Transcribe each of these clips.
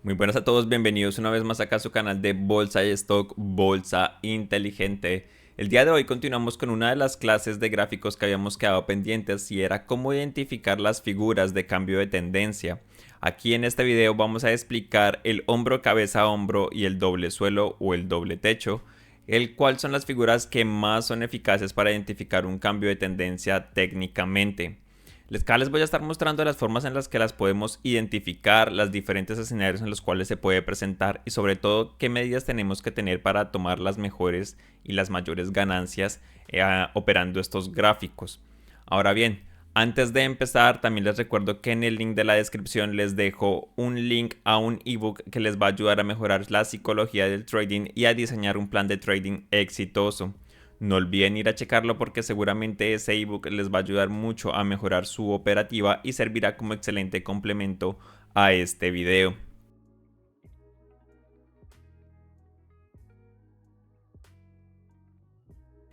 Muy buenas a todos, bienvenidos una vez más acá a su canal de Bolsa y Stock, Bolsa Inteligente. El día de hoy continuamos con una de las clases de gráficos que habíamos quedado pendientes y era cómo identificar las figuras de cambio de tendencia. Aquí en este video vamos a explicar el hombro, cabeza, hombro y el doble suelo o el doble techo, el cual son las figuras que más son eficaces para identificar un cambio de tendencia técnicamente. Acá les voy a estar mostrando las formas en las que las podemos identificar, los diferentes escenarios en los cuales se puede presentar y sobre todo qué medidas tenemos que tener para tomar las mejores y las mayores ganancias operando estos gráficos. Ahora bien, antes de empezar también les recuerdo que en el link de la descripción les dejo un link a un ebook que les va a ayudar a mejorar la psicología del trading y a diseñar un plan de trading exitoso. No olviden ir a checarlo porque seguramente ese ebook les va a ayudar mucho a mejorar su operativa y servirá como excelente complemento a este video.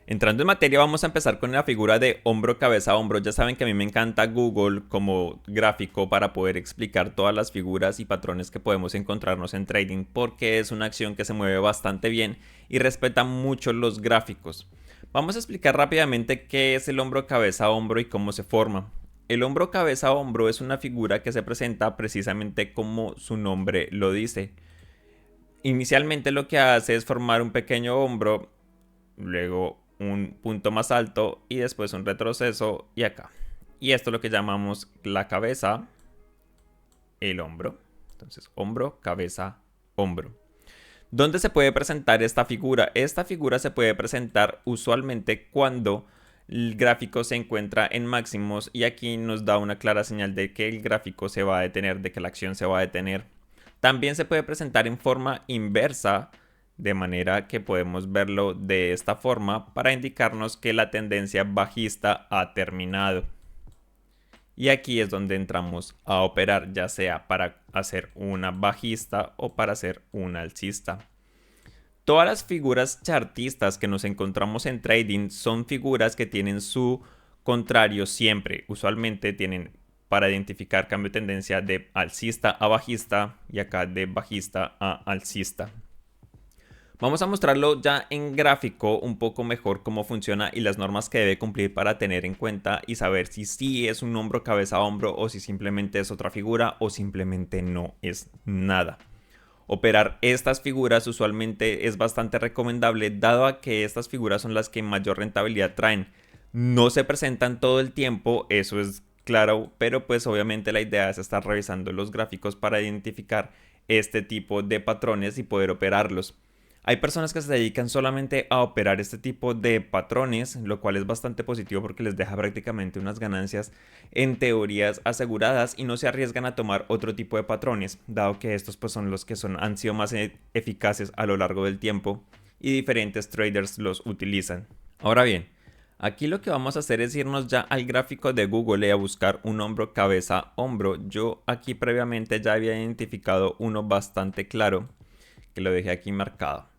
Entrando en materia, vamos a empezar con la figura de hombro, cabeza, hombro. Ya saben que a mí me encanta Google como gráfico para poder explicar todas las figuras y patrones que podemos encontrarnos en trading, porque es una acción que se mueve bastante bien y respeta mucho los gráficos. Vamos a explicar rápidamente qué es el hombro, cabeza, hombro y cómo se forma. El hombro, cabeza, hombro es una figura que se presenta precisamente como su nombre lo dice. Inicialmente lo que hace es formar un pequeño hombro, luego un punto más alto y después un retroceso y acá. Y esto es lo que llamamos la cabeza, el hombro. Entonces, hombro, cabeza, hombro. ¿Dónde se puede presentar esta figura? Esta figura se puede presentar usualmente cuando el gráfico se encuentra en máximos y aquí nos da una clara señal de que el gráfico se va a detener, de que la acción se va a detener. También se puede presentar en forma inversa, de manera que podemos verlo de esta forma para indicarnos que la tendencia bajista ha terminado. Y aquí es donde entramos a operar, ya sea para hacer una bajista o para hacer una alcista. Todas las figuras chartistas que nos encontramos en trading son figuras que tienen su contrario siempre. Usualmente tienen para identificar cambio de tendencia de alcista a bajista y acá de bajista a alcista. Vamos a mostrarlo ya en gráfico un poco mejor cómo funciona y las normas que debe cumplir para tener en cuenta y saber si sí es un hombro, cabeza, hombro o si simplemente es otra figura o simplemente no es nada. Operar estas figuras usualmente es bastante recomendable dado a que estas figuras son las que mayor rentabilidad traen. No se presentan todo el tiempo, eso es claro, pero pues obviamente la idea es estar revisando los gráficos para identificar este tipo de patrones y poder operarlos. Hay personas que se dedican solamente a operar este tipo de patrones, lo cual es bastante positivo porque les deja prácticamente unas ganancias en teorías aseguradas y no se arriesgan a tomar otro tipo de patrones, dado que estos pues son los que han sido más eficaces a lo largo del tiempo y diferentes traders los utilizan. Ahora bien, aquí lo que vamos a hacer es irnos ya al gráfico de Google y a buscar un hombro, cabeza, hombro. Yo aquí previamente ya había identificado uno bastante claro que lo dejé aquí marcado.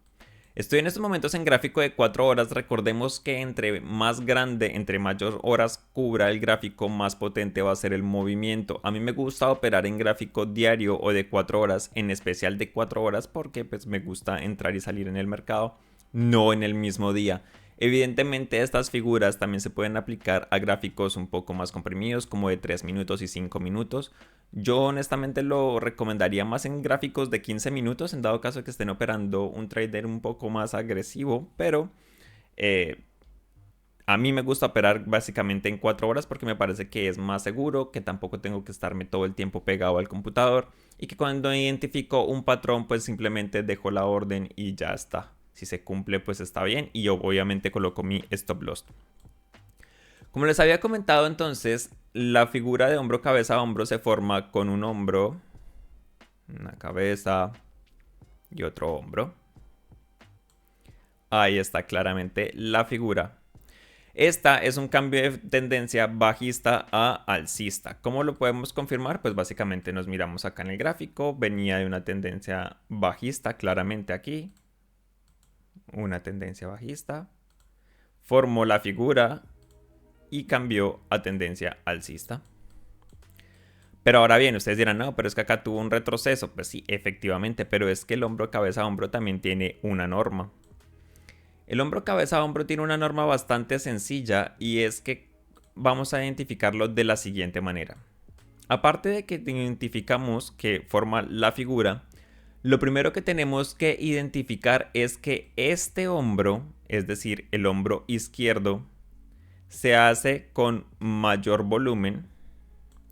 Estoy en estos momentos en gráfico de 4 horas. Recordemos que entre más grande, entre mayor horas cubra el gráfico, más potente va a ser el movimiento. A mí me gusta operar en gráfico diario o de 4 horas, en especial de 4 horas porque pues me gusta entrar y salir en el mercado, no en el mismo día. Evidentemente estas figuras también se pueden aplicar a gráficos un poco más comprimidos como de 3 minutos y 5 minutos. Yo honestamente lo recomendaría más en gráficos de 15 minutos en dado caso que estén operando un trader un poco más agresivo, pero eh, a mí me gusta operar básicamente en 4 horas porque me parece que es más seguro, que tampoco tengo que estarme todo el tiempo pegado al computador y que cuando identifico un patrón pues simplemente dejo la orden y ya está. Si se cumple pues está bien y yo obviamente coloco mi stop loss. Como les había comentado entonces, la figura de hombro, cabeza, hombro se forma con un hombro, una cabeza y otro hombro. Ahí está claramente la figura. Esta es un cambio de tendencia bajista a alcista. ¿Cómo lo podemos confirmar? Pues básicamente nos miramos acá en el gráfico. Venía de una tendencia bajista claramente aquí. Una tendencia bajista. Formó la figura y cambió a tendencia alcista. Pero ahora bien, ustedes dirán, no, pero es que acá tuvo un retroceso. Pues sí, efectivamente, pero es que el hombro cabeza hombro también tiene una norma. El hombro cabeza hombro tiene una norma bastante sencilla y es que vamos a identificarlo de la siguiente manera. Aparte de que identificamos que forma la figura, lo primero que tenemos que identificar es que este hombro, es decir, el hombro izquierdo, se hace con mayor volumen,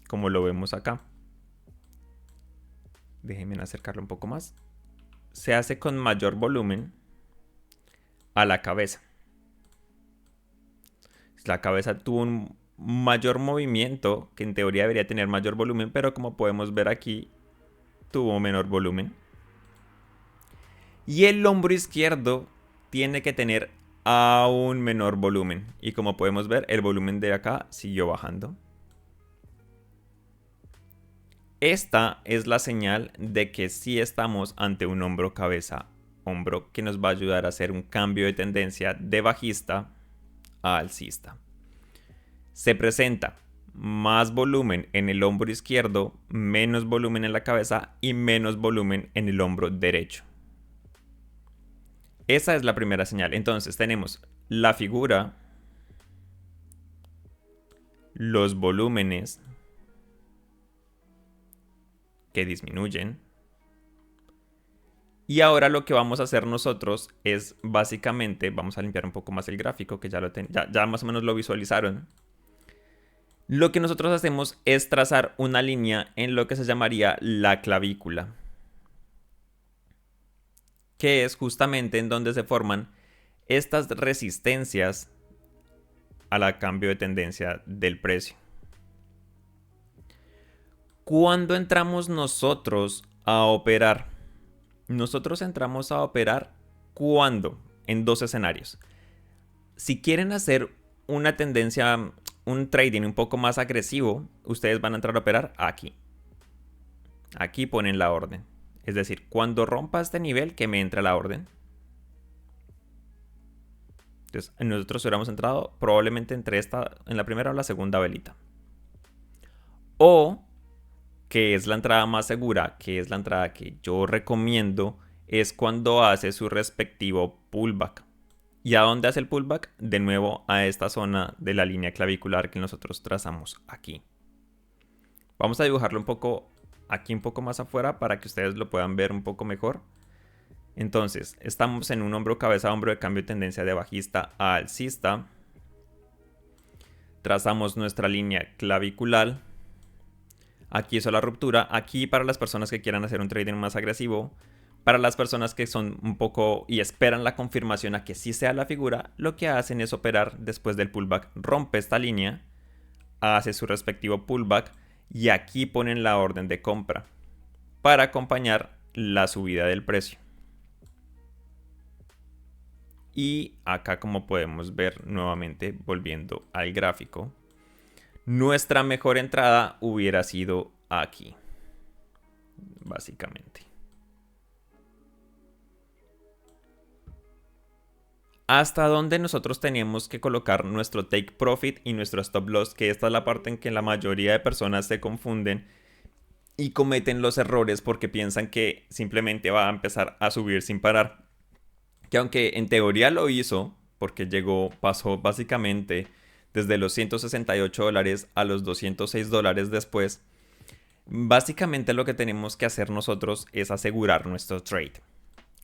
como lo vemos acá. Déjenme acercarlo un poco más. Se hace con mayor volumen a la cabeza. La cabeza tuvo un mayor movimiento, que en teoría debería tener mayor volumen, pero como podemos ver aquí, tuvo menor volumen. Y el hombro izquierdo tiene que tener aún menor volumen. Y como podemos ver, el volumen de acá siguió bajando. Esta es la señal de que sí estamos ante un hombro cabeza hombro que nos va a ayudar a hacer un cambio de tendencia de bajista a alcista. Se presenta más volumen en el hombro izquierdo, menos volumen en la cabeza y menos volumen en el hombro derecho. Esa es la primera señal. Entonces tenemos la figura, los volúmenes que disminuyen. Y ahora lo que vamos a hacer nosotros es básicamente, vamos a limpiar un poco más el gráfico que ya más o menos lo visualizaron. Lo que nosotros hacemos es trazar una línea en lo que se llamaría la clavícula, que es justamente en donde se forman estas resistencias al cambio de tendencia del precio. ¿Cuándo entramos nosotros a operar? Nosotros entramos a operar ¿cuándo? En dos escenarios. Si quieren hacer una tendencia, un trading un poco más agresivo, ustedes van a entrar a operar aquí. Aquí ponen la orden. Es decir, cuando rompa este nivel, que me entre la orden. Entonces, nosotros hubiéramos entrado probablemente entre en la primera o la segunda velita. O, que es la entrada más segura, que es la entrada que yo recomiendo, es cuando hace su respectivo pullback. ¿Y a dónde hace el pullback? De nuevo a esta zona de la línea clavicular que nosotros trazamos aquí. Vamos a dibujarlo un poco aquí, un poco más afuera para que ustedes lo puedan ver un poco mejor. Entonces, estamos en un hombro cabeza hombro de cambio de tendencia de bajista a alcista. Trazamos nuestra línea clavicular. Aquí hizo la ruptura. Aquí para las personas que quieran hacer un trading más agresivo. Para las personas que son un poco y esperan la confirmación a que sí sea la figura, lo que hacen es operar después del pullback. Rompe esta línea, hace su respectivo pullback y aquí ponen la orden de compra para acompañar la subida del precio. Y acá, como podemos ver nuevamente, volviendo al gráfico, nuestra mejor entrada hubiera sido aquí, básicamente. Hasta donde nosotros tenemos que colocar nuestro take profit y nuestro stop loss, que esta es la parte en que la mayoría de personas se confunden y cometen los errores porque piensan que simplemente va a empezar a subir sin parar. Que aunque en teoría lo hizo, porque pasó básicamente desde los $168 a los $206 después, básicamente lo que tenemos que hacer nosotros es asegurar nuestro trade.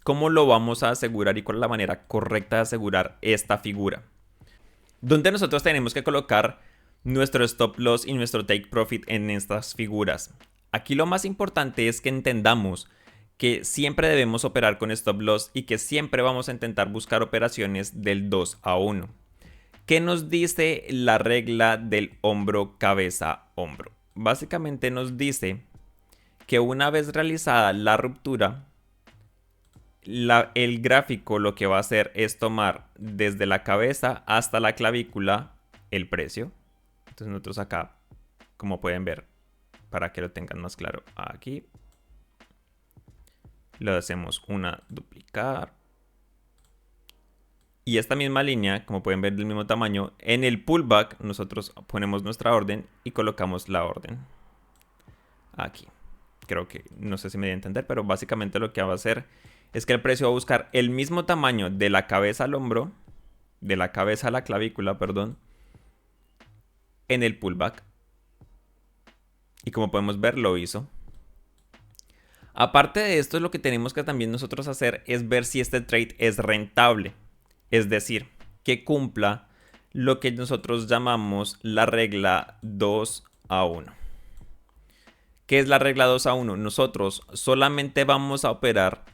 ¿Cómo lo vamos a asegurar y cuál es la manera correcta de asegurar esta figura? Donde nosotros tenemos que colocar nuestro stop loss y nuestro take profit en estas figuras. Aquí lo más importante es que entendamos que siempre debemos operar con stop loss y que siempre vamos a intentar buscar operaciones del 2 a 1. ¿Qué nos dice la regla del hombro, cabeza, hombro? Básicamente nos dice que una vez realizada la ruptura, el gráfico lo que va a hacer es tomar desde la cabeza hasta la clavícula el precio. Entonces nosotros acá, como pueden ver, para que lo tengan más claro, aquí le hacemos una duplicar. Y esta misma línea, como pueden ver del mismo tamaño, en el pullback nosotros ponemos nuestra orden y colocamos la orden. aquí. Creo que, no sé si me voy a entender, pero básicamente lo que va a hacer es que el precio va a buscar el mismo tamaño de la cabeza al hombro, de la cabeza a la clavícula, perdón, en el pullback. Y como podemos ver, lo hizo. Aparte de esto, lo que tenemos que también nosotros hacer es ver si este trade es rentable. Es decir, que cumpla lo que nosotros llamamos la regla 2-1. ¿Qué es la regla 2-1? Nosotros solamente vamos a operar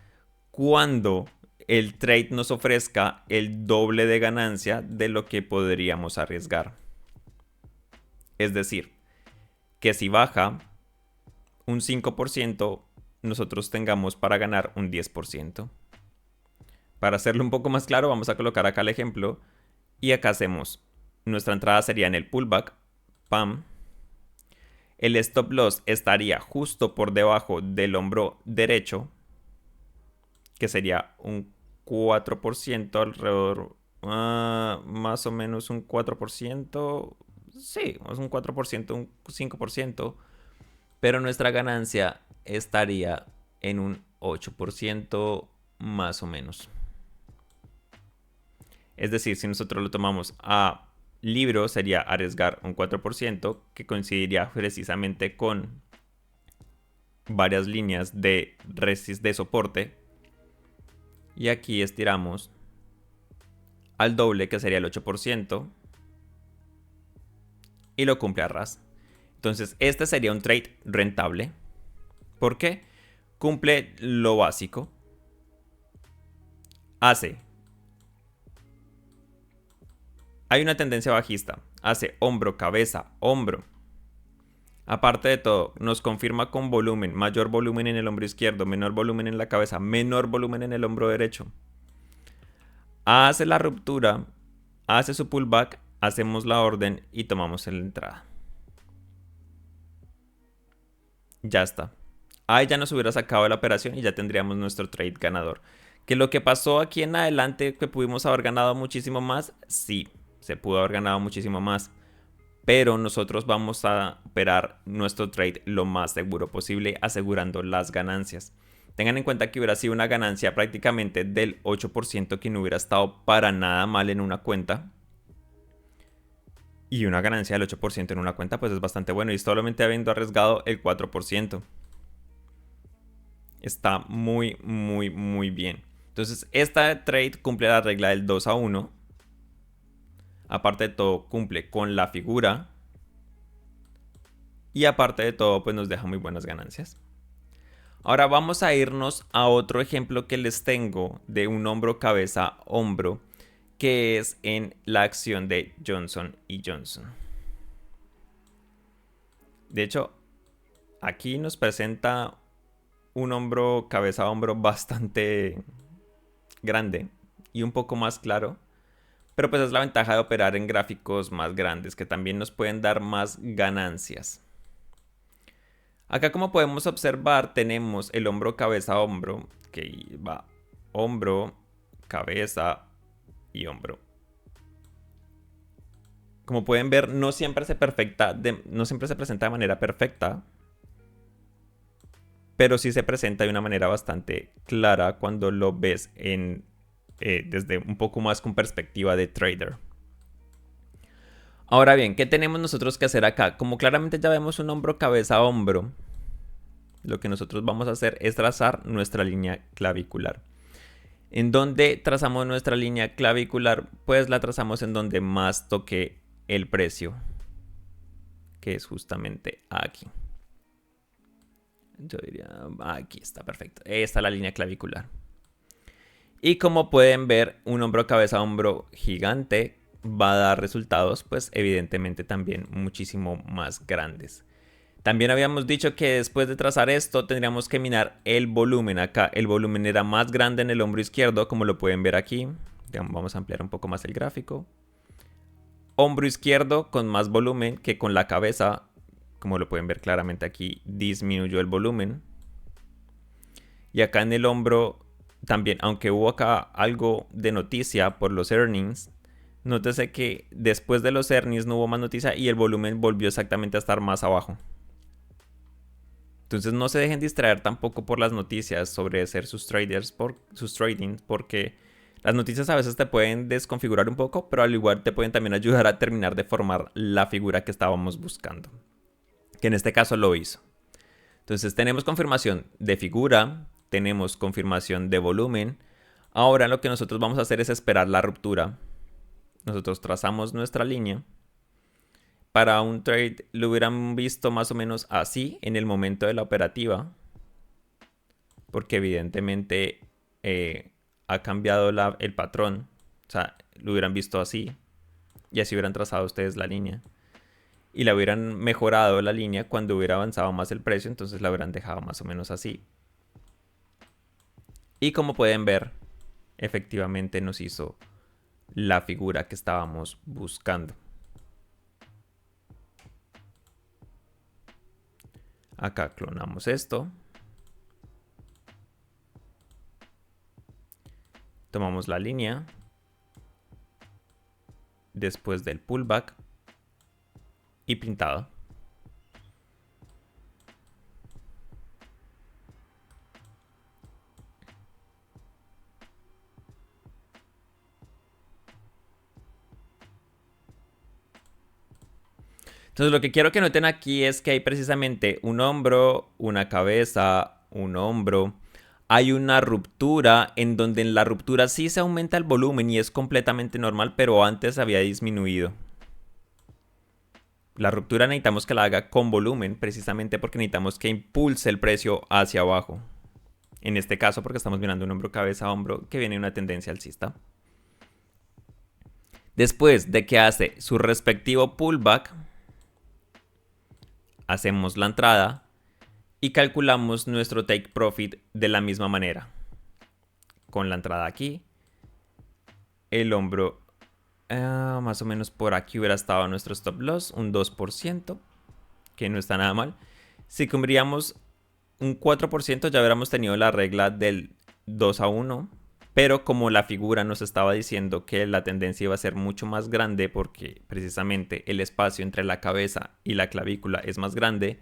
cuando el trade nos ofrezca el doble de ganancia de lo que podríamos arriesgar. Es decir, que si baja un 5%, nosotros tengamos para ganar un 10%. Para hacerlo un poco más claro, vamos a colocar acá el ejemplo. Y acá hacemos, nuestra entrada sería en el pullback, pam. El stop loss estaría justo por debajo del hombro derecho, que sería un 4% alrededor, más o menos un 4%. Sí, es un 4%, un 5%. Pero nuestra ganancia estaría en un 8% más o menos. Es decir, si nosotros lo tomamos a libro, sería arriesgar un 4%, que coincidiría precisamente con varias líneas de soporte. Y aquí estiramos al doble, que sería el 8%, y lo cumple a ras. Entonces, este sería un trade rentable. ¿Por qué? Cumple lo básico. Hay una tendencia bajista. Hace hombro, cabeza, hombro. Aparte de todo, nos confirma con volumen. Mayor volumen en el hombro izquierdo, menor volumen en la cabeza, menor volumen en el hombro derecho. Hace la ruptura, hace su pullback, hacemos la orden y tomamos la entrada. Ya está. Ahí ya nos hubiera sacado la operación y ya tendríamos nuestro trade ganador. ¿Que lo que pasó aquí en adelante, que pudimos haber ganado muchísimo más? Sí, se pudo haber ganado muchísimo más. Pero nosotros vamos a operar nuestro trade lo más seguro posible, asegurando las ganancias. Tengan en cuenta que hubiera sido una ganancia prácticamente del 8%, que no hubiera estado para nada mal en una cuenta. Y una ganancia del 8% en una cuenta pues es bastante bueno, y solamente habiendo arriesgado el 4%. Está muy, muy, muy bien. Entonces, esta trade cumple la regla del 2-1. Aparte de todo, cumple con la figura. Y aparte de todo, pues nos deja muy buenas ganancias. Ahora vamos a irnos a otro ejemplo que les tengo de un hombro, cabeza, hombro, que es en la acción de Johnson & Johnson. De hecho, aquí nos presenta un hombro, cabeza, hombro bastante grande y un poco más claro. Pero pues es la ventaja de operar en gráficos más grandes, que también nos pueden dar más ganancias. Acá, como podemos observar, tenemos el hombro, cabeza, hombro, que va hombro, cabeza y hombro. Como pueden ver, no siempre se presenta de manera perfecta, pero sí se presenta de una manera bastante clara cuando lo ves desde un poco más con perspectiva de trader. Ahora bien, ¿qué tenemos nosotros que hacer acá? Como claramente ya vemos un hombro, cabeza, hombro, lo que nosotros vamos a hacer es trazar nuestra línea clavicular. ¿En dónde trazamos nuestra línea clavicular? Pues la trazamos en donde más toque el precio, que es justamente aquí. Yo diría, aquí está, perfecto. Esta es la línea clavicular. Y como pueden ver, un hombro, cabeza, hombro gigante va a dar resultados, pues evidentemente también muchísimo más grandes. También habíamos dicho que después de trazar esto tendríamos que mirar el volumen. Acá el volumen era más grande en el hombro izquierdo, como lo pueden ver aquí. Vamos a ampliar un poco más el gráfico. Hombro izquierdo con más volumen que con la cabeza. Como lo pueden ver claramente aquí, disminuyó el volumen. Y acá en el hombro también, aunque hubo acá algo de noticia por los earnings, nótese que después de los earnings no hubo más noticia y el volumen volvió exactamente a estar más abajo. Entonces no se dejen distraer tampoco por las noticias sobre ser sus traders, sus trading, porque las noticias a veces te pueden desconfigurar un poco, pero al igual te pueden también ayudar a terminar de formar la figura que estábamos buscando, que en este caso lo hizo. Entonces tenemos confirmación de figura, tenemos confirmación de volumen. Ahora lo que nosotros vamos a hacer es esperar la ruptura. Nosotros trazamos nuestra línea. Para un trade lo hubieran visto más o menos así en el momento de la operativa, porque evidentemente ha cambiado el patrón. O sea, lo hubieran visto así y así hubieran trazado ustedes la línea. Y la hubieran mejorado la línea cuando hubiera avanzado más el precio, entonces la hubieran dejado más o menos así. Y como pueden ver, efectivamente nos hizo la figura que estábamos buscando. Acá clonamos esto. Tomamos la línea. Después del pullback. Y pintado. Entonces lo que quiero que noten aquí es que hay precisamente un hombro, una cabeza, un hombro. Hay una ruptura en donde en la ruptura sí se aumenta el volumen y es completamente normal, pero antes había disminuido. La ruptura necesitamos que la haga con volumen, precisamente porque necesitamos que impulse el precio hacia abajo. En este caso porque estamos mirando un hombro, cabeza, hombro, que viene una tendencia alcista. Después de que hace su respectivo pullback, hacemos la entrada y calculamos nuestro take profit de la misma manera. Con la entrada aquí, el hombro más o menos por aquí hubiera estado nuestro stop loss, un 2%, que no está nada mal. Si cubriríamos un 4% ya hubiéramos tenido la regla del 2-1, pero como la figura nos estaba diciendo que la tendencia iba a ser mucho más grande porque precisamente el espacio entre la cabeza y la clavícula es más grande,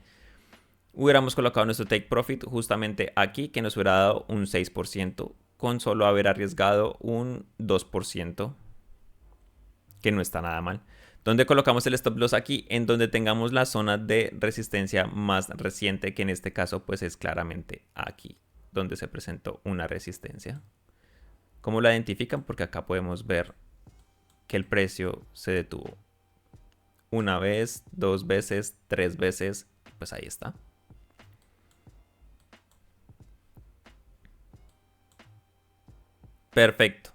hubiéramos colocado nuestro take profit justamente aquí, que nos hubiera dado un 6% con solo haber arriesgado un 2%, que no está nada mal. ¿Dónde colocamos el stop loss? Aquí, en donde tengamos la zona de resistencia más reciente, que en este caso pues es claramente aquí, donde se presentó una resistencia. ¿Cómo la identifican? Porque acá podemos ver que el precio se detuvo una vez, dos veces, tres veces, pues ahí está. Perfecto.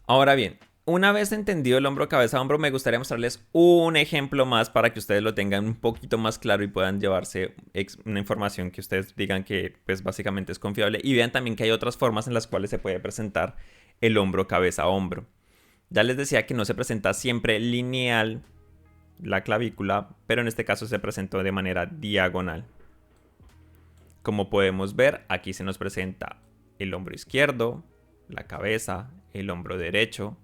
Ahora bien, una vez entendido el hombro, cabeza, hombro, me gustaría mostrarles un ejemplo más para que ustedes lo tengan un poquito más claro y puedan llevarse una información que ustedes digan que pues básicamente es confiable y vean también que hay otras formas en las cuales se puede presentar el hombro, cabeza, hombro. Ya les decía que no se presenta siempre lineal la clavícula, pero en este caso se presentó de manera diagonal. Como podemos ver, aquí se nos presenta el hombro izquierdo, la cabeza, el hombro derecho,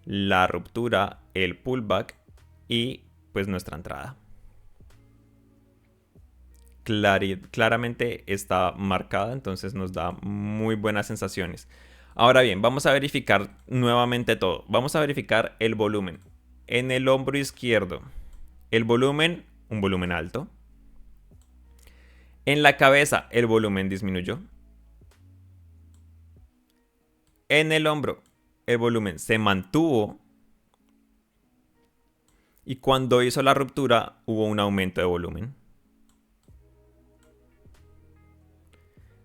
la ruptura, el pullback y pues nuestra entrada. Claramente está marcada, entonces nos da muy buenas sensaciones. Ahora bien, vamos a verificar nuevamente todo. Vamos a verificar el volumen. En el hombro izquierdo, el volumen, un volumen alto. En la cabeza, el volumen disminuyó. En el hombro, el volumen se mantuvo. Y cuando hizo la ruptura, hubo un aumento de volumen.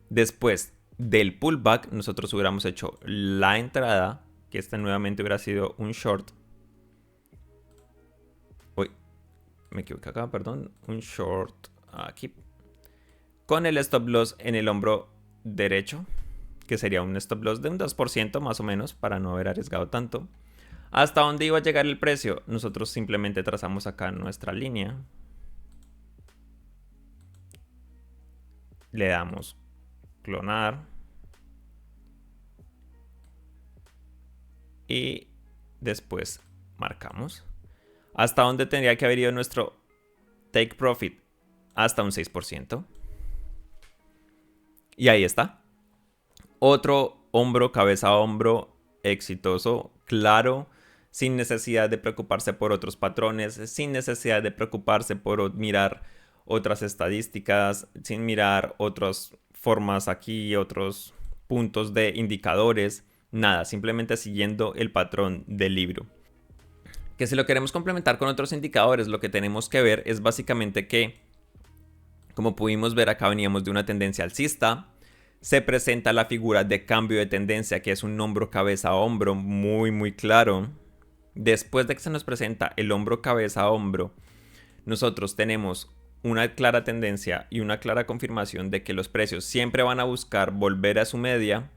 Después del pullback, nosotros hubiéramos hecho la entrada, que esta nuevamente hubiera sido un short. Uy, me equivoqué acá, perdón. Un short aquí. Con el stop loss en el hombro derecho, que sería un stop loss de un 2% más o menos, para no haber arriesgado tanto. ¿Hasta dónde iba a llegar el precio? Nosotros simplemente trazamos acá nuestra línea. Le damos clonar. Y después marcamos. ¿Hasta dónde tendría que haber ido nuestro take profit? hasta un 6%. Y ahí está. Otro hombro, cabeza a hombro exitoso, claro, sin necesidad de preocuparse por otros patrones, sin necesidad de preocuparse por mirar otras estadísticas, sin mirar otras formas aquí, otros puntos de indicadores, nada, simplemente siguiendo el patrón del libro. Que si lo queremos complementar con otros indicadores, lo que tenemos que ver es básicamente que, como pudimos ver acá, veníamos de una tendencia alcista. Se presenta la figura de cambio de tendencia, que es un hombro cabeza a hombro muy claro. Después de que se nos presenta el hombro cabeza a hombro, nosotros tenemos una clara tendencia y una clara confirmación de que los precios siempre van a buscar volver a su media,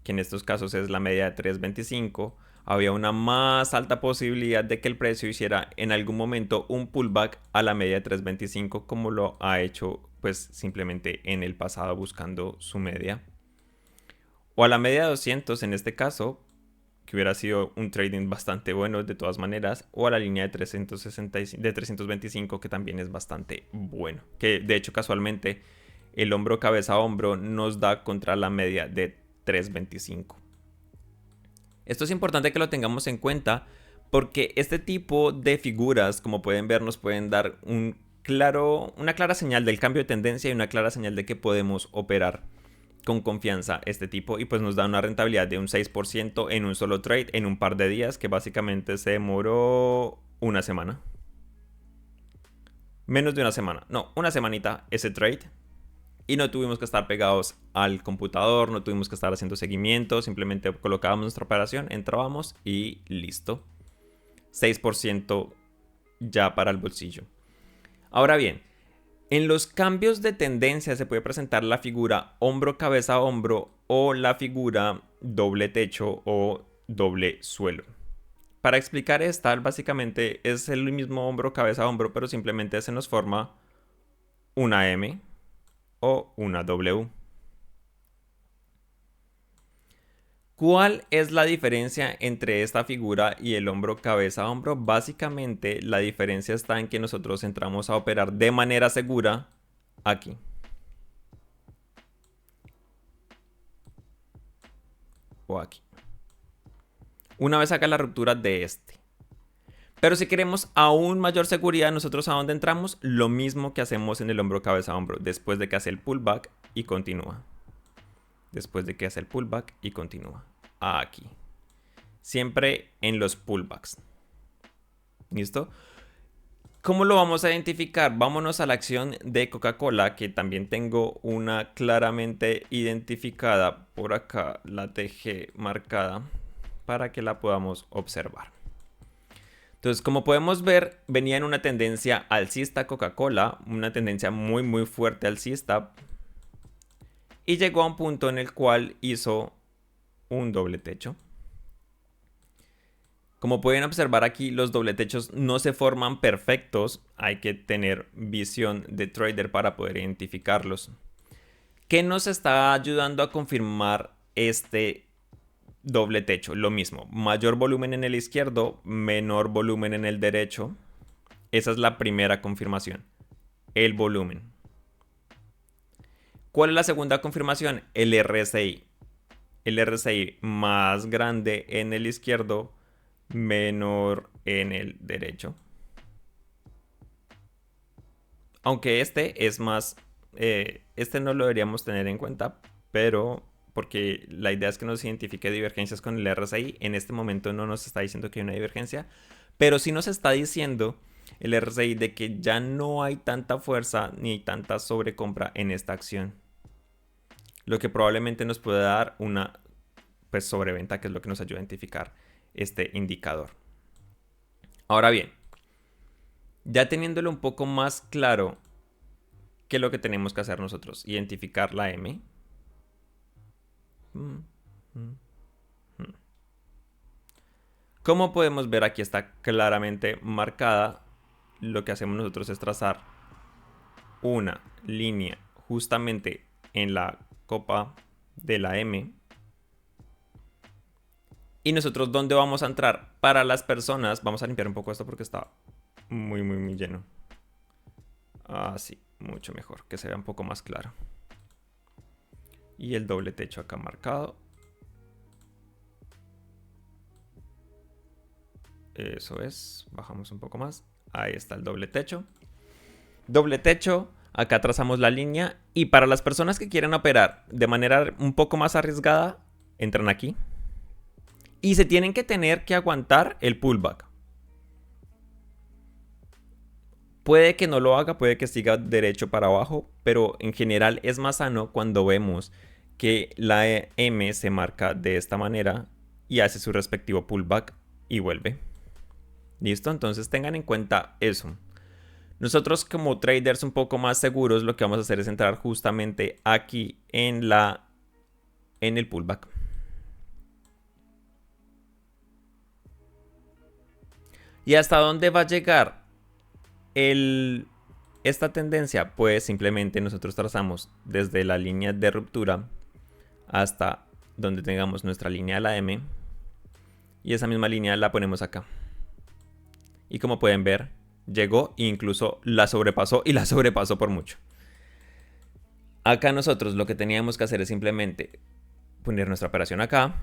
que en estos casos es la media de 3.25. Había una más alta posibilidad de que el precio hiciera en algún momento un pullback a la media de 3.25, como lo ha hecho pues simplemente en el pasado buscando su media. O a la media de 200 en este caso, que hubiera sido un trading bastante bueno de todas maneras, o a la línea de 325, que también es bastante bueno. Que de hecho casualmente el hombro cabeza a hombro nos da contra la media de 3.25. Esto es importante que lo tengamos en cuenta porque este tipo de figuras, como pueden ver, nos pueden dar una clara señal del cambio de tendencia y una clara señal de que podemos operar con confianza este tipo, y pues nos da una rentabilidad de un 6% en un solo trade en un par de días, que básicamente se demoró una semana. Menos de una semana, no, una semanita ese trade. Y no tuvimos que estar pegados al computador, no tuvimos que estar haciendo seguimiento, simplemente colocábamos nuestra operación, entrábamos y listo. 6% ya para el bolsillo. Ahora bien, en los cambios de tendencia se puede presentar la figura hombro cabeza a hombro o la figura doble techo o doble suelo. Para explicar esta, básicamente es el mismo hombro cabeza a hombro, pero simplemente se nos forma una M o una W. ¿Cuál es la diferencia entre esta figura y el hombro cabeza a hombro? Básicamente la diferencia está en que nosotros entramos a operar de manera segura aquí. O aquí. Una vez haga la ruptura de este. Pero si queremos aún mayor seguridad, nosotros a dónde entramos, lo mismo que hacemos en el hombro cabeza a hombro, después de que hace el pullback y continúa. Después de que hace el pullback y continúa. Aquí. Siempre en los pullbacks. ¿Listo? ¿Cómo lo vamos a identificar? Vámonos a la acción de Coca-Cola, que también tengo una claramente identificada. Por acá la dejé marcada para que la podamos observar. Entonces, como podemos ver, venía en una tendencia alcista Coca-Cola, una tendencia muy fuerte alcista, y llegó a un punto en el cual hizo un doble techo. Como pueden observar aquí, los doble techos no se forman perfectos, hay que tener visión de trader para poder identificarlos. ¿Qué nos está ayudando a confirmar este doble techo? Lo mismo, mayor volumen en el izquierdo, menor volumen en el derecho. Esa es la primera confirmación, el volumen. ¿Cuál es la segunda confirmación? El RSI. El RSI más grande en el izquierdo, menor en el derecho. Aunque este es más, este no lo deberíamos tener en cuenta, pero porque la idea es que nos identifique divergencias con el RSI. En este momento no nos está diciendo que hay una divergencia, pero sí nos está diciendo el RSI de que ya no hay tanta fuerza ni tanta sobrecompra en esta acción, lo que probablemente nos puede dar una pues sobreventa, que es lo que nos ayuda a identificar este indicador. Ahora bien, ya teniéndolo un poco más claro, ¿qué es lo que tenemos que hacer nosotros? Identificar la M. Como podemos ver, aquí está claramente marcada. Lo que hacemos nosotros es trazar una línea justamente en la copa de la M. Y nosotros, ¿dónde vamos a entrar? Para las personas, vamos a limpiar un poco esto porque está muy lleno. Así, mucho mejor, que se vea un poco más claro. Y el doble techo acá marcado. Eso es, bajamos un poco más. Ahí está el doble techo. Doble techo, acá trazamos la línea. Y para las personas que quieren operar de manera un poco más arriesgada, entran aquí. Y se tienen que tener que aguantar el pullback. Puede que no lo haga, puede que siga derecho para abajo, pero en general es más sano cuando vemos que la M se marca de esta manera y hace su respectivo pullback y vuelve. ¿Listo? Entonces tengan en cuenta eso. Nosotros como traders un poco más seguros lo que vamos a hacer es entrar justamente aquí en el pullback. ¿Y hasta dónde va a llegar esta tendencia? Pues simplemente nosotros trazamos desde la línea de ruptura hasta donde tengamos nuestra línea de la M. Y esa misma línea la ponemos acá. Y como pueden ver, llegó e incluso la sobrepasó y la sobrepasó por mucho. Acá nosotros lo que teníamos que hacer es simplemente poner nuestra operación acá.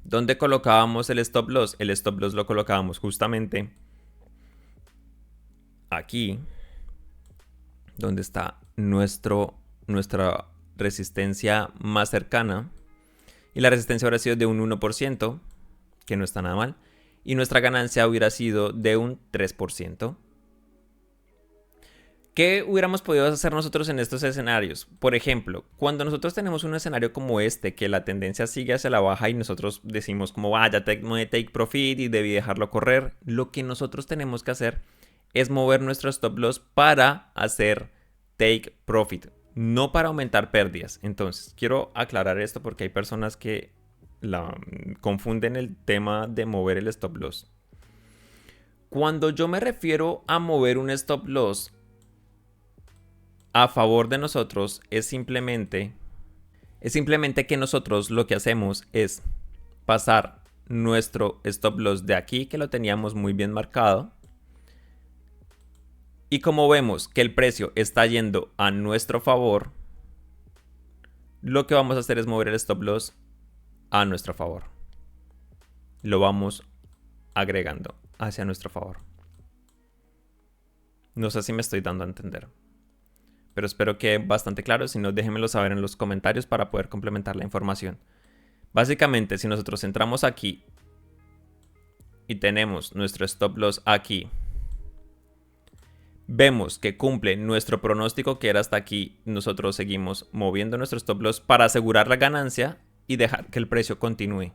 ¿Dónde colocábamos el stop loss? El stop loss lo colocábamos justamente aquí, donde está nuestra resistencia más cercana. Y la resistencia hubiera sido de un 1%, que no está nada mal. Y nuestra ganancia hubiera sido de un 3%. ¿Qué hubiéramos podido hacer nosotros en estos escenarios? Por ejemplo, cuando nosotros tenemos un escenario como este, que la tendencia sigue hacia la baja y nosotros decimos como, ya no hay take profit y debí dejarlo correr, lo que nosotros tenemos que hacer es mover nuestro stop loss para hacer take profit, no para aumentar pérdidas. Entonces, quiero aclarar esto porque hay personas que confunden el tema de mover el stop loss. Cuando yo me refiero a mover un stop loss a favor de nosotros, es simplemente que nosotros lo que hacemos es pasar nuestro stop loss de aquí, que lo teníamos muy bien marcado. Y como vemos que el precio está yendo a nuestro favor, lo que vamos a hacer es mover el stop loss a nuestro favor. Lo vamos agregando hacia nuestro favor. No sé si me estoy dando a entender, pero espero que bastante claro. Si no, déjenmelo saber en los comentarios para poder complementar la información. Básicamente, si nosotros entramos aquí y tenemos nuestro stop loss aquí, vemos que cumple nuestro pronóstico que era hasta aquí, nosotros seguimos moviendo nuestro stop loss para asegurar la ganancia y dejar que el precio continúe.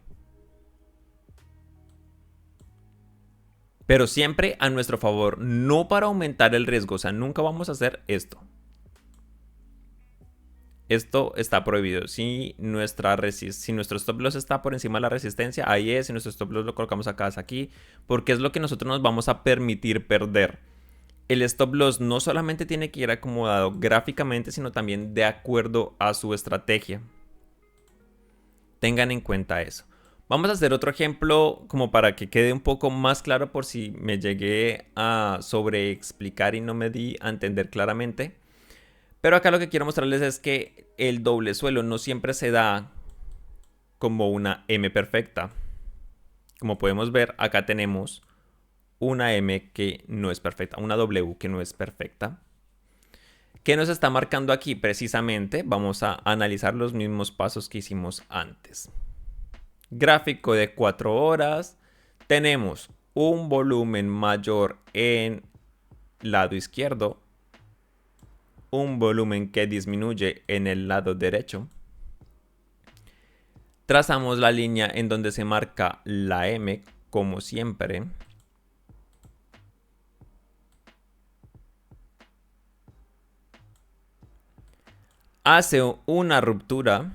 Pero siempre a nuestro favor, no para aumentar el riesgo. O sea, nunca vamos a hacer esto. Esto está prohibido. Si nuestro stop loss está por encima de la resistencia, ahí es. Si nuestro stop loss lo colocamos acá, es aquí. Porque es lo que nosotros nos vamos a permitir perder. El stop loss no solamente tiene que ir acomodado gráficamente, sino también de acuerdo a su estrategia. Tengan en cuenta eso. Vamos a hacer otro ejemplo como para que quede un poco más claro por si me llegué a sobreexplicar y no me di a entender claramente. Pero acá lo que quiero mostrarles es que el doble suelo no siempre se da como una M perfecta. Como podemos ver, acá tenemos una M que no es perfecta, una W que no es perfecta. ¿Qué nos está marcando aquí? Precisamente vamos a analizar los mismos pasos que hicimos antes. Gráfico de 4 horas. Tenemos un volumen mayor en lado izquierdo, un volumen que disminuye en el lado derecho. Trazamos la línea en donde se marca la M, como siempre. Hace una ruptura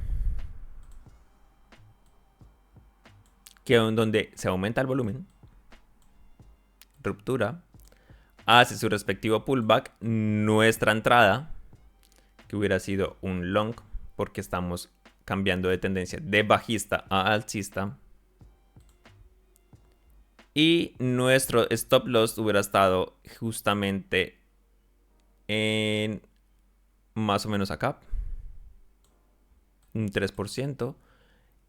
en donde se aumenta el volumen. Ruptura. Hace su respectivo pullback. Nuestra entrada, que hubiera sido un long, porque estamos cambiando de tendencia de bajista a alcista. Y nuestro stop loss hubiera estado justamente en más o menos acá, un 3%.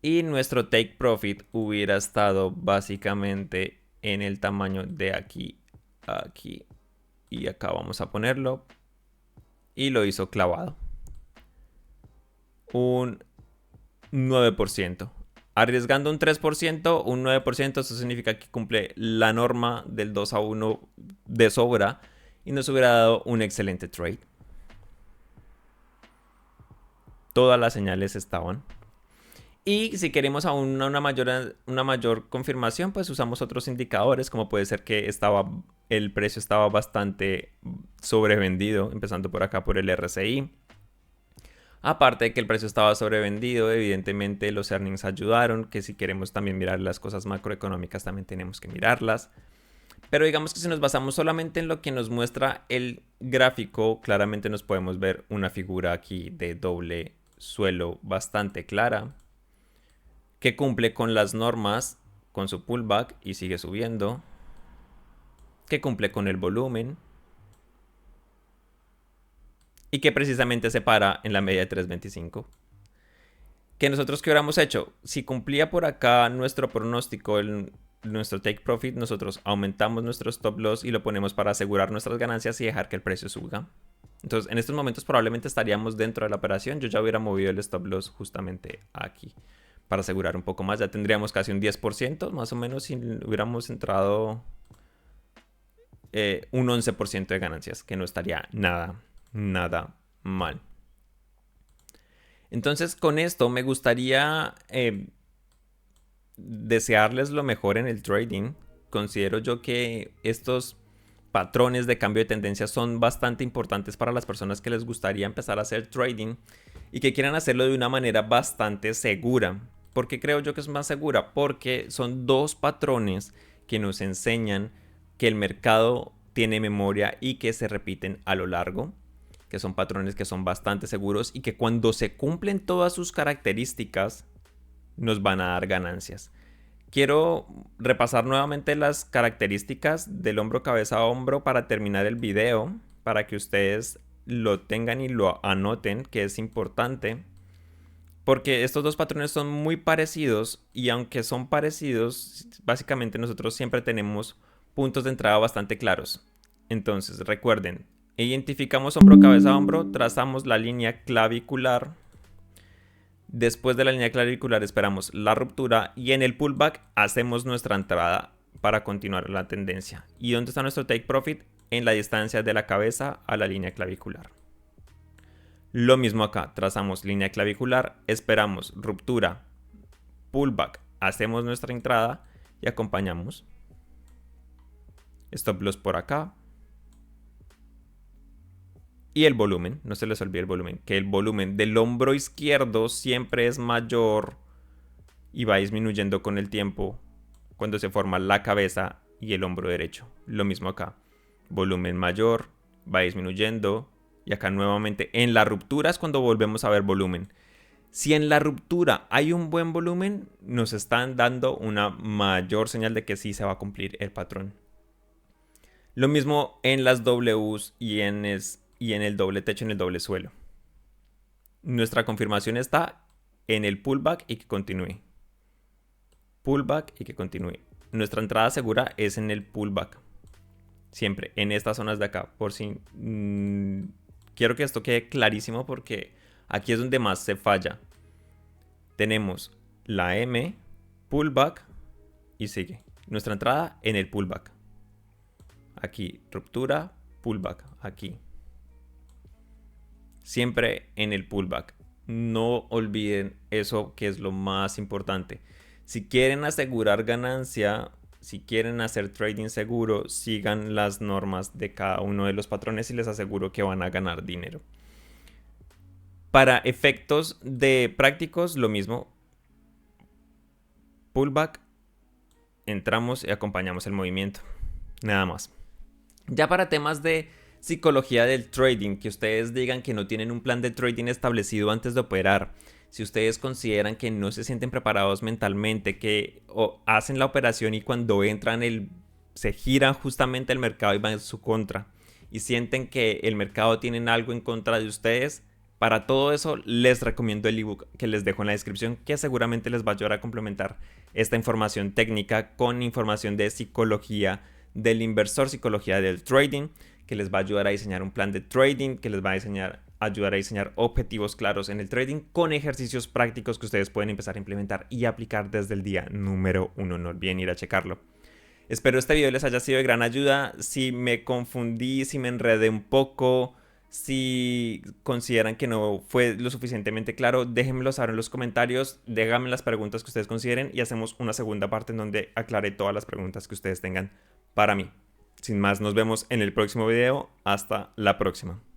Y nuestro take profit hubiera estado básicamente en el tamaño de aquí, aquí y acá. Vamos a ponerlo. Y lo hizo clavado. Un 9%. Arriesgando un 3%, un 9%, eso significa que cumple la norma del 2-1 de sobra y nos hubiera dado un excelente trade. Todas las señales estaban. Y si queremos aún una mayor confirmación, pues usamos otros indicadores, como puede ser que el precio estaba bastante sobrevendido, empezando por acá por el RSI. Aparte de que el precio estaba sobrevendido, evidentemente los earnings ayudaron, que si queremos también mirar las cosas macroeconómicas también tenemos que mirarlas. Pero digamos que si nos basamos solamente en lo que nos muestra el gráfico, claramente nos podemos ver una figura aquí de doble suelo bastante clara, que cumple con las normas, con su pullback y sigue subiendo, que cumple con el volumen y que precisamente se para en la media de 325. Que nosotros qué hubiéramos hecho, si cumplía por acá nuestro pronóstico, nuestro take profit, nosotros aumentamos nuestro stop loss y lo ponemos para asegurar nuestras ganancias y dejar que el precio suba. Entonces en estos momentos probablemente estaríamos dentro de la operación. Yo ya hubiera movido el stop loss justamente aquí para asegurar un poco más. Ya tendríamos casi un 10% más o menos si hubiéramos entrado un 11% de ganancias, que no estaría nada mal. Entonces con esto me gustaría desearles lo mejor en el trading. Considero yo que estos patrones de cambio de tendencia son bastante importantes para las personas que les gustaría empezar a hacer trading y que quieran hacerlo de una manera bastante segura. ¿Por qué creo yo que es más segura? Porque son dos patrones que nos enseñan que el mercado tiene memoria y que se repiten a lo largo, que son patrones que son bastante seguros y que cuando se cumplen todas sus características nos van a dar ganancias. Quiero repasar nuevamente las características del hombro cabeza a hombro para terminar el video, para que ustedes lo tengan y lo anoten, que es importante, porque estos dos patrones son muy parecidos y aunque son parecidos, básicamente nosotros siempre tenemos puntos de entrada bastante claros. Entonces recuerden, identificamos hombro cabeza a hombro, trazamos la línea clavicular. Después de la línea clavicular esperamos la ruptura y en el pullback hacemos nuestra entrada para continuar la tendencia. ¿Y dónde está nuestro take profit? En la distancia de la cabeza a la línea clavicular. Lo mismo acá, trazamos línea clavicular, esperamos ruptura, pullback, hacemos nuestra entrada y acompañamos. Stop loss por acá. Y el volumen, no se les olvide el volumen, que el volumen del hombro izquierdo siempre es mayor y va disminuyendo con el tiempo cuando se forma la cabeza y el hombro derecho. Lo mismo acá, volumen mayor, va disminuyendo y acá nuevamente en la ruptura es cuando volvemos a ver volumen. Si en la ruptura hay un buen volumen, nos están dando una mayor señal de que sí se va a cumplir el patrón. Lo mismo en las Ws y en el doble techo, en el doble suelo. Nuestra confirmación está en el pullback y que continúe. Pullback y que continúe. Nuestra entrada segura es en el pullback. Siempre en estas zonas de acá. Por si quiero que esto quede clarísimo porque aquí es donde más se falla. Tenemos la M, pullback y sigue. Nuestra entrada en el pullback. Aquí, ruptura, pullback. Aquí. Siempre en el pullback. No olviden eso, que es lo más importante. Si quieren asegurar ganancia, si quieren hacer trading seguro, sigan las normas de cada uno de los patrones y les aseguro que van a ganar dinero. Para efectos de prácticos, lo mismo. Pullback, entramos y acompañamos el movimiento. Nada más. Ya para temas de psicología del trading, que ustedes digan que no tienen un plan de trading establecido antes de operar, si ustedes consideran que no se sienten preparados mentalmente, que hacen la operación y cuando entran se gira justamente el mercado y va en su contra, y sienten que el mercado tiene algo en contra de ustedes, para todo eso les recomiendo el ebook que les dejo en la descripción, que seguramente les va a ayudar a complementar esta información técnica con información de psicología del inversor, psicología del trading, que les va a ayudar a diseñar un plan de trading, que les va a ayudar a diseñar objetivos claros en el trading con ejercicios prácticos que ustedes pueden empezar a implementar y aplicar desde el día número 1. No olviden ir a checarlo. Espero este video les haya sido de gran ayuda. Si me confundí, si me enredé un poco, si consideran que no fue lo suficientemente claro, déjenmelo saber en los comentarios, déjenme las preguntas que ustedes consideren y hacemos una segunda parte en donde aclare todas las preguntas que ustedes tengan para mí. Sin más, nos vemos en el próximo video. Hasta la próxima.